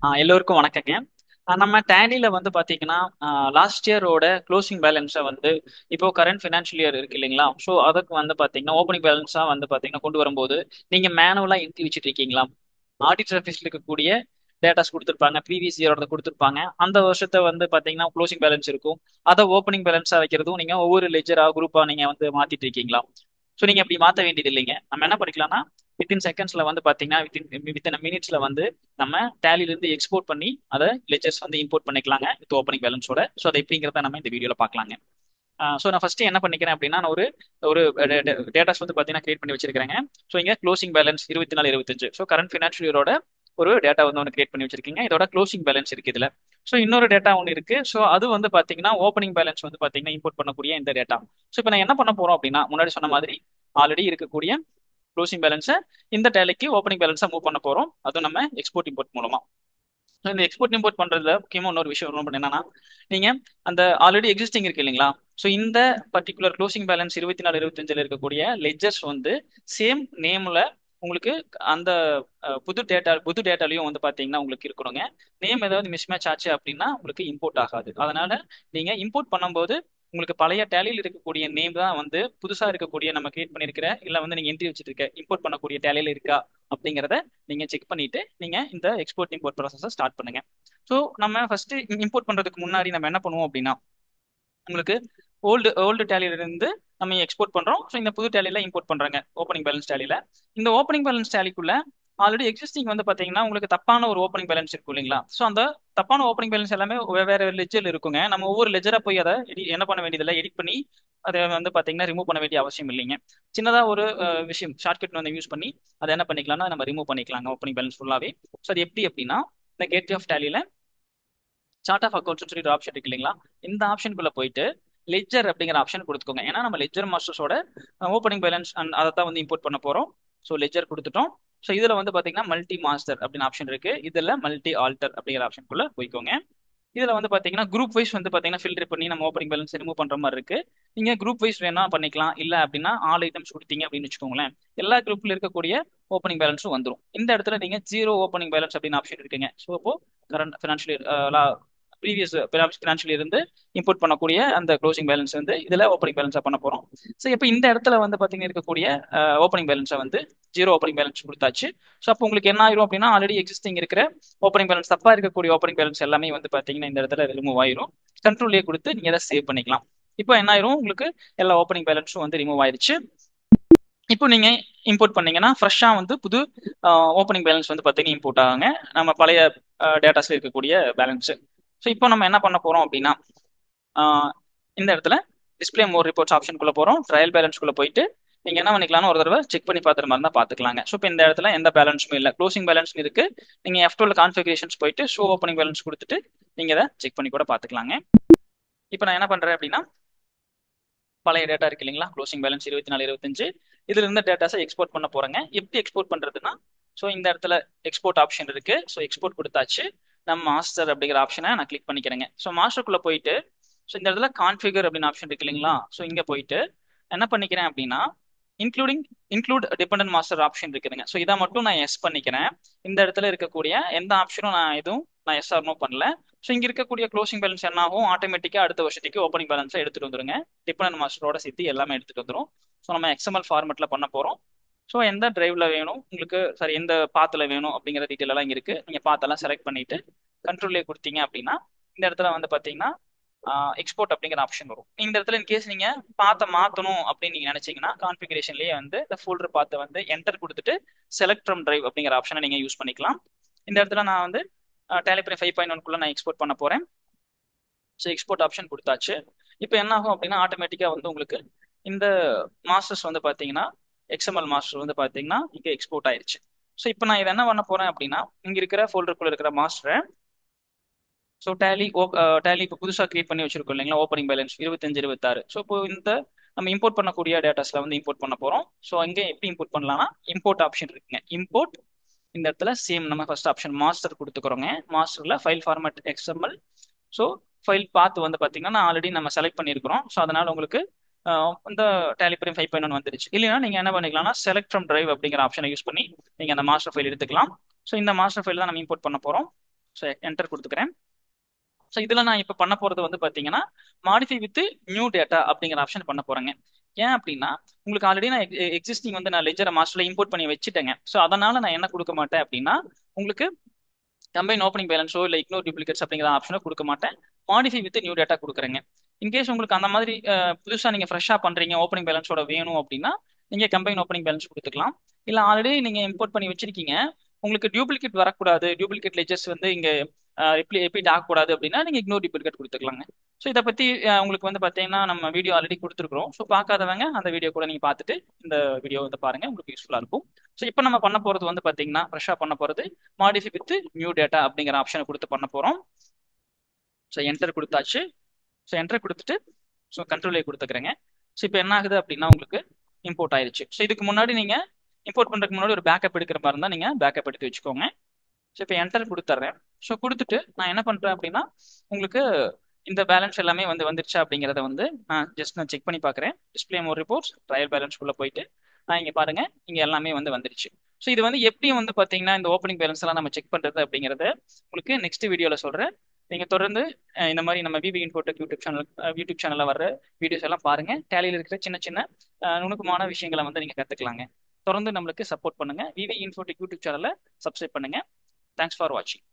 எல்லோருக்கும் வணக்கங்க. நம்ம டேலியில வந்து பாத்தீங்கன்னா லாஸ்ட் இயரோட க்ளோசிங் பேலன்ஸை வந்து இப்போ கரண்ட் ஃபினான்ஷியல் இயர் இருக்கு இல்லைங்களா? ஸோ அதுக்கு வந்து பாத்தீங்கன்னா ஓப்பனிங் பேலன்ஸா வந்து பாத்தீங்கன்னா கொண்டு வரும்போது நீங்க மேனுவலா என்ட்ரி வச்சுட்டு இருக்கீங்களா? ஆடிட்டர் ஆஃபீஸ்ல இருக்கக்கூடிய டேட்டாஸ் கொடுத்துருப்பாங்க, ப்ரீவியஸ் இயரோட கொடுத்துருப்பாங்க. அந்த வருஷத்தை வந்து பாத்தீங்கன்னா க்ளோசிங் பேலன்ஸ் இருக்கும். அதை ஓப்பனிங் பேலன்ஸா வைக்கிறதும் நீங்க ஒவ்வொரு லெஜரா குரூப்பா நீங்க வந்து மாத்திட்டு இருக்கீங்களா? ஸோ நீங்க அப்படி மாற்ற வேண்டியது இல்லைங்க. நம்ம என்ன பண்ணிக்கலாம்னா வித்தின் செகண்ட்ஸ்ல வந்து பாத்தீங்கன்னா வித்தின் மினிட்ஸ்ல வந்து நம்ம டேலில இருந்து எக்ஸ்போர்ட் பண்ணி அதை லெஜர்ஸ் வந்து இம்போர்ட் பண்ணிக்கலாங்க வித் ஓப்பனிங் பேலன்ஸோட. ஸோ அதை எப்படிங்கிறத நம்ம இந்த வீடியோல பார்க்கலாங்க. ஸோ நான் ஃபர்ஸ்ட் என்ன பண்ணிக்கிறேன் அப்படின்னா நான் ஒரு ஒரு டேட்டாஸ் வந்து பார்த்தீங்கன்னா கிரியேட் பண்ணி வச்சிருக்கிறேங்க. ஸோ இங்க closing balance 24 25. So current financial இயரோட ஒரு டேட்டா வந்து ஒன்று கிரியேட் பண்ணி வச்சிருக்கீங்க. இதோட க்ளோசிங் பேலன்ஸ் இருக்கு இதுல. ஸோ இன்னொரு டேட்டா ஒன்று இருக்கு. ஸோ அது வந்து பாத்தீங்கன்னா ஓப்பனிங் பேலன்ஸ் வந்து பாத்தீங்கன்னா இம்போர்ட் பண்ணக்கூடிய இந்த டேட்டா. ஸோ இப்போ நான் என்ன பண்ண போறோம் அப்படின்னா முன்னாடி சொன்ன மாதிரி ஆல்ரெடி இருக்கக்கூடிய க்ளோசிங் பேலன்ஸை இந்த டேலைக்கு ஓப்பனிங் பேலன்ஸா மூவ் பண்ண போறோம். அதுவும் நம்ம எக்ஸ்போர்ட் இம்போர்ட் மூலமா. இந்த எக்ஸ்போர்ட் இம்போர்ட் பண்றதுல முக்கியமா இன்னொரு விஷயம் என்னன்னா நீங்க அந்த ஆல்ரெடி எக்ஸிஸ்டிங் இருக்கு இல்லைங்களா? ஸோ இந்த பர்டிகுலர் க்ளோசிங் பேலன்ஸ் 24 25 இருக்கக்கூடிய லெஜர்ஸ் வந்து சேம் நேம்ல உங்களுக்கு அந்த புது டேட்டாலையும் வந்து பாத்தீங்கன்னா உங்களுக்கு இருக்கணுங்க. நேம் ஏதாவது மிஸ்மேட்ச் ஆச்சு அப்படின்னா உங்களுக்கு இம்போர்ட் ஆகாது. அதனால நீங்க இம்போர்ட் பண்ணும்போது உங்களுக்கு பழைய டேலியில் இருக்கக்கூடிய நேம் தான் வந்து புதுசா இருக்கக்கூடிய நம்ம கிரியேட் பண்ணிருக்கிற இல்ல வந்து நீங்க என்ட்ரி வச்சிட்டு இருக்க இம்போர்ட் பண்ணக்கூடிய டேலியில இருக்கா அப்படிங்கிறத நீங்க செக் பண்ணிட்டு நீங்க இந்த எக்ஸ்போர்ட் இம்போர்ட் ப்ராசஸை ஸ்டார்ட் பண்ணுங்க. ஸோ நம்ம ஃபர்ஸ்ட் இம்போர்ட் பண்றதுக்கு முன்னாடி நம்ம என்ன பண்ணுவோம் அப்படின்னா உங்களுக்கு ஓல்டு டேலியில இருந்து நம்ம எக்ஸ்போர்ட் பண்றோம். ஸோ இந்த புது டேலியில இம்போர்ட் பண்றாங்க ஓப்பனிங் பேலன்ஸ் டேலியில. இந்த ஓப்பனிங் பேலன்ஸ் டேலிக்குள்ள ஆல்ரெடி எக்ஸிஸ்டிங் வந்து பாத்தீங்கன்னா உங்களுக்கு தப்பான ஒரு ஓப்பனிங் பேலன்ஸ் இருக்கும் இல்லைங்களா? ஸோ அந்த தப்பான ஓப்பனிங் பேலன்ஸ் எல்லாமே வெவ்வேறு லெஜர் இருக்குங்க. நம்ம ஒவ்வொரு லெஜரா போய் அதை என்ன பண்ண வேண்டியதில்லை, எடிட் பண்ணி அதை வந்து பாத்தீங்கன்னா ரிமூவ் பண்ண வேண்டிய அவசியம் இல்லைங்க. சின்னதா ஒரு விஷயம் ஷார்ட்கட் வந்து யூஸ் பண்ணி அதை என்ன பண்ணிக்கலாம்னா நம்ம ரிமூவ் பண்ணிக்கலாங்க ஓப்பனிங் பேலன்ஸ் ஃபுல்லாவே. ஸோ அது எப்படி அப்படின்னா இந்த கேட்வே ஆஃப் டேலியில சார்ட் ஆஃப் அக்கௌண்ட்ஸ் சொல்லி ஒரு ஆப்ஷன் இருக்கு இல்லைங்களா? இந்த ஆப்ஷனுக்குள்ள போயிட்டு லெட்ஜர் அப்படிங்கிற ஆப்ஷன் கொடுத்துக்கோங்க. ஏன்னா நம்ம லெட்ஜர் மாஸ்டர்ஸோட ஓப்பனிங் பேலன்ஸ் அண்ட் அதை தான் வந்து இம்போர்ட் பண்ண போறோம். ஸோ லெட்ஜர் கொடுத்துட்டோம். ஸோ இதுல வந்து பாத்தீங்கன்னா மல்டி மாஸ்டர் அப்படின்னு ஆப்ஷன் இருக்கு. இதுல மல்டி ஆல்டர் அப்படிங்கிற ஆப்ஷனுக்குள்ள போய்க்கோங்க. இதுல வந்து பாத்தீங்கன்னா குரூப் வைஸ் வந்து பாத்தீங்கன்னா ஃபில்டர் பண்ணி நம்ம ஓப்பனிங் பேலன்ஸ் ரிமூவ் பண்ற மாதிரி இருக்கு. நீங்க குரூப் வைஸ் வேணா பண்ணிக்கலாம். இல்ல அப்படின்னா ஆல் ஐட்டம்ஸ் கொடுத்தீங்க அப்படின்னு வச்சுக்கோங்களேன், எல்லா குரூப்ல இருக்கக்கூடிய ஓப்பனிங் பேலன்ஸும் வந்துடும். இந்த இடத்துல நீங்க ஜீரோ ஓப்பனிங் பேலன்ஸ் அப்படின்னு ஆப்ஷன் இருக்குங்க. ஸோ அப்போ கரண்ட் ஃபினான்ஷியல் ப்ரீவியஸ் ஃபினான்ஷியல் இருந்து இம்போர்ட் பண்ணக்கூடிய அந்த க்ளோசிங் பேலன்ஸ் வந்து இதுல ஓப்பனிங் பேலன்ஸா பண்ண போறோம். ஸோ இப்போ இந்த இடத்துல வந்து பாத்தீங்கன்னா இருக்கக்கூடிய ஓப்பனிங் பேலன்ஸை வந்து ஜீரோ ஓப்பனிங் பேலன்ஸ் கொடுத்தாச்சு. ஸோ அப்போ உங்களுக்கு என்ன ஆயிரும் அப்படின்னா ஆல்ரெடி எக்ஸிஸ்டிங் இருக்கிற ஓப்பனிங் பேலன்ஸ் தப்பா இருக்கக்கூடிய ஓப்பனிங் பேலன்ஸ் எல்லாமே வந்து பாத்தீங்கன்னா இந்த இடத்துல ரிமூவ் ஆயிரும். கண்ட்ரோல்லே கொடுத்து நீங்க அதை சேவ் பண்ணிக்கலாம். இப்போ என்ன ஆயிரும் உங்களுக்கு எல்லா ஓப்பனிங் பேலன்ஸும் வந்து ரிமூவ் ஆயிருச்சு. இப்போ நீங்க இம்போர்ட் பண்ணீங்கன்னா ஃப்ரெஷ்ஷா வந்து புது ஓப்பனிங் பேலன்ஸ் வந்து பாத்தீங்கன்னா இம்போர்ட் ஆகுங்க. நம்ம பழைய டேட்டாஸ்ல இருக்கக்கூடிய பேலன்ஸ். ஸோ இப்போ நம்ம என்ன பண்ண போறோம் அப்படின்னா ஆஹ் இந்த இடத்துல டிஸ்பிளே மோர் ரிப்போர்ட்ஸ் ஆப்ஷனுக்குள்ள போறோம். ட்ரையல் பேலன்ஸ்குள்ள போயிட்டு நீங்க என்ன பண்ணிக்கலாம்னு ஒரு தடவை செக் பண்ணி பார்த்துற மாதிரி தான் பாத்துக்கலாங்க. ஸோ இப்போ இந்த இடத்துல எந்த பேலன்ஸும் இல்லை, க்ளோசிங் பேலன்ஸ் இருக்கு. நீங்க F12 கான்ஃபிகரேஷன்ஸ் போயிட்டு ஷோ ஓப்பனிங் பேலன்ஸ் கொடுத்துட்டு நீங்க அதை செக் பண்ணி கூட பாத்துக்கலாங்க. இப்போ நான் என்ன பண்றேன் அப்படின்னா பழைய டேட்டா இருக்கு இல்லைங்களா, க்ளோசிங் பேலன்ஸ் 24 25, இதுல இருந்த டேட்டாஸை எக்ஸ்போர்ட் பண்ண போறேங்க. எப்படி எக்ஸ்போர்ட் பண்றதுன்னா ஸோ இந்த இடத்துல எக்ஸ்போர்ட் ஆப்ஷன் இருக்கு. ஸோ எக்ஸ்போர்ட் கொடுத்தாச்சு. நம்ம மாஸ்டர் அப்படிங்கிற ஆப்ஷனை நான் கிளிக் பண்ணிக்கிறேங்க. ஸோ மாஸ்டருக்குள்ள போயிட்டு ஸோ இந்த இடத்துல கான்ஃபிகர் அப்படின்னு ஆப்ஷன் இருக்கு இல்லைங்களா? ஸோ இங்க போயிட்டு என்ன பண்ணிக்கிறேன் அப்படின்னா including include dependent master option இருக்குதுங்க. ஸோ இதை மட்டும் நான் எஸ் பண்ணிக்கிறேன். இந்த இடத்துல இருக்கக்கூடிய எந்த ஆப்ஷனும் நான் எஸ் ஆர் நோ பண்ணல. ஸோ இங்க இருக்கக்கூடிய க்ளோசிங் பேலன்ஸ் என்ன ஆகும், ஆட்டோமேட்டிக்கா அடுத்த வருஷத்துக்கு ஓப்பனிங் பேலன்ஸை எடுத்துட்டு வந்துருங்க. டிபெண்டன்ட் மாஸ்டரோட சேர்த்து எல்லாமே எடுத்துட்டு வந்துடும். ஸோ நம்ம XML ஃபார்மெட்ல பண்ண போறோம். ஸோ எந்த டிரைவ்ல வேணும் உங்களுக்கு, சரி எந்த பாத்துல வேணும் அப்படிங்கிற டீட்டெயில் எல்லாம் இங்க இருக்கு. நீங்க பாத்தெல்லாம் செலக்ட் பண்ணிட்டு கண்ட்ரோல்லே கொடுத்தீங்க அப்படின்னா இந்த இடத்துல வந்து பாத்தீங்கன்னா எக்ஸ்போர்ட் அப்படிங்கிற ஆப்ஷன் வரும். இந்த இடத்துல இன்கேஸ் நீங்க பாத்தை மாத்தணும் அப்படின்னு நீங்க நினைச்சீங்கன்னா கான்ஃபிகரேஷன்லயே வந்து இந்த ஃபோல்டர் பாத்தை வந்து என்டர் கொடுத்துட்டு செலக்ட் ஃப்ரம் டிரைவ் அப்படிங்கிற ஆப்ஷனை நீங்க யூஸ் பண்ணிக்கலாம். இந்த இடத்துல நான் வந்து டேலி பிரைம் 5.1 நான் எக்ஸ்போர்ட் பண்ண போறேன். ஸோ எக்ஸ்போர்ட் ஆப்ஷன் கொடுத்தாச்சு. இப்போ என்ன ஆகும் அப்படின்னா ஆட்டோமேட்டிக்கா வந்து உங்களுக்கு இந்த மாஸ்டர்ஸ் வந்து பாத்தீங்கன்னா XML மாஸ்டர் வந்து பாத்தீங்கன்னா இங்க எக்ஸ்போர்ட் ஆயிருச்சு. ஸோ இப்போ நான் இதை என்ன பண்ண போறேன் அப்படின்னா இங்க இருக்கிற ஃபோல்டருக்குள்ள இருக்கிற மாஸ்டரை ஸோ டேலி இப்போ புதுசாக கிரியேட் பண்ணி வச்சிருக்கோம் இல்லைங்களா, ஓப்பனிங் பேலன்ஸ் 25 26. ஸோ இப்போ இந்த நம்ம இம்போர்ட் பண்ணக்கூடிய டேட்டாஸ்ல வந்து இம்போர்ட் பண்ண போறோம். ஸோ இங்கே எப்படி இம்போர்ட் பண்ணலாம்னா இம்போர்ட் ஆப்ஷன் இருக்குங்க. இம்போர்ட் இந்த இடத்துல சேம் நம்ம ஃபர்ஸ்ட் ஆப்ஷன் மாஸ்டர் கொடுத்துக்கிறோங்க. மாஸ்டர்ல file format XML. So file path வந்து பார்த்தீங்கன்னா ஆல்ரெடி நம்ம செலக்ட் பண்ணியிருக்கிறோம். ஸோ அதனால உங்களுக்கு இந்த டேலி பிரைம் 5.1 வந்துருச்சு. இல்லைன்னா நீங்க என்ன பண்ணிக்கலாம்னா செலக்ட் ஃப்ரம் டிரைவ் அப்படிங்கிற ஆப்ஷனை யூஸ் பண்ணி நீங்க அந்த மாஸ்டர் ஃபைல் எடுத்துக்கலாம். ஸோ இந்த மாஸ்டர் ஃபைல் தான் நம்ம இம்போர்ட் பண்ண போறோம். ஸோ என்டர் கொடுத்துக்கிறேன். ஸோ இதில் நான் இப்போ பண்ண போகிறது வந்து பார்த்தீங்கன்னா மாடிஃபை வித் நியூ டேட்டா அப்படிங்கிற ஆப்ஷன் பண்ண போகிறேங்க. ஏன் அப்படின்னா உங்களுக்கு ஆல்ரெடி நான் எக்ஸிஸ்டிங் வந்து நான் லெஜரை மாஸ்டர்ல இம்போர்ட் பண்ணி வச்சுட்டேங்க. ஸோ அதனால நான் என்ன கொடுக்க மாட்டேன் அப்படின்னா உங்களுக்கு கம்பைன் ஓப்பனிங் பேலன்ஸோ இல்லை இக்னோர் டூப்ளிகேட்ஸ் அப்படிங்கிற ஆப்ஷனோ கொடுக்க மாட்டேன். மாடிஃபை வித் நியூ டேட்டா கொடுக்குறேங்க. இன்கேஸ் உங்களுக்கு அந்த மாதிரி புதுசாக நீங்கள் ஃப்ரெஷ்ஷாக பண்ணுறீங்க ஓப்பனிங் பேலன்ஸோட வேணும் அப்படின்னா நீங்கள் கம்பைன் ஓப்பனிங் பேலன்ஸ் கொடுத்துக்கலாம். இல்லை ஆல்ரெடி நீங்கள் இம்போர்ட் பண்ணி வச்சிருக்கீங்க, உங்களுக்கு டூப்ளிகேட் வரக்கூடாது, டூப்ளிகேட் லெஜர்ஸ் வந்து இங்கே ரிப்பீட் ஆகக்கூடாது அப்படின்னா நீங்கள் இக்னோர் டூப்ளிகேட் கொடுத்துக்கலாங்க. ஸோ இதை பற்றி உங்களுக்கு வந்து பார்த்தீங்கன்னா நம்ம வீடியோ ஆல்ரெடி கொடுத்துருக்குறோம். ஸோ பார்க்காதவங்க அந்த வீடியோ கூட நீங்கள் பார்த்துட்டு இந்த வீடியோ வந்து பாருங்க, உங்களுக்கு யூஸ்ஃபுல்லாக இருக்கும். ஸோ இப்போ நம்ம பண்ண போகிறது வந்து பார்த்தீங்கன்னா ஃப்ரெஷ்ஷாக பண்ண போகிறது மாடிஃபை வித் நியூ டேட்டா அப்படிங்கிற ஆப்ஷனை கொடுத்து பண்ண போகிறோம். ஸோ என்டர் கொடுத்தாச்சு. ஸோ என்டர் கொடுத்துட்டு ஸோ கண்ட்ரோலே கொடுத்துக்கிறேங்க. ஸோ இப்போ என்ன ஆகுது அப்படின்னா உங்களுக்கு இம்போர்ட் ஆயிருச்சு. ஸோ இதுக்கு முன்னாடி நீங்கள் இம்போர்ட் பண்ணுறதுக்கு முன்னாடி ஒரு பேக்கப் எடுக்கிற மாதிரி இருந்தால் நீங்கள் பேக்கப் எடுத்து வச்சுக்கோங்க. ஸோ இப்போ என்டர் கொடுத்துட்றேன். ஸோ கொடுத்துட்டு நான் என்ன பண்ணுறேன் அப்படின்னா உங்களுக்கு இந்த பேலன்ஸ் எல்லாமே வந்து வந்துருச்சா அப்படிங்கிறத வந்து நான் செக் பண்ணி பார்க்குறேன். டிஸ்பிளே மோர் ரிப்போர்ட்ஸ் ட்ரையல் பேலன்ஸ்குள்ளே போயிட்டு நான் இங்கே பாருங்க இங்கே எல்லாமே வந்து வந்துருச்சு. ஸோ இது வந்து எப்படியும் வந்து பார்த்தீங்கன்னா இந்த ஓப்பனிங் பேலன்ஸ் எல்லாம் நம்ம செக் பண்ணுறது அப்படிங்கிறத உங்களுக்கு நெக்ஸ்ட் வீடியோவில் சொல்கிறேன். நீங்கள் தொடர்ந்து இந்த மாதிரி நம்ம விவி இன்ஃபோடெக் யூடியூப் சேனலில் வர வீடியோஸ் எல்லாம் பாருங்க. டேலியில் இருக்கிற சின்ன சின்ன நுணுக்கமான விஷயங்களை வந்து நீங்கள் கற்றுக்கலாங்க. தொடர்ந்து நம்மளுக்கு சப்போர்ட் பண்ணுங்க. விவி இன்ஃபோடெக் யூடியூப் சேனலை சப்ஸ்கிரைப் பண்ணுங்க. தேங்க்ஸ் ஃபார் வாட்சிங்.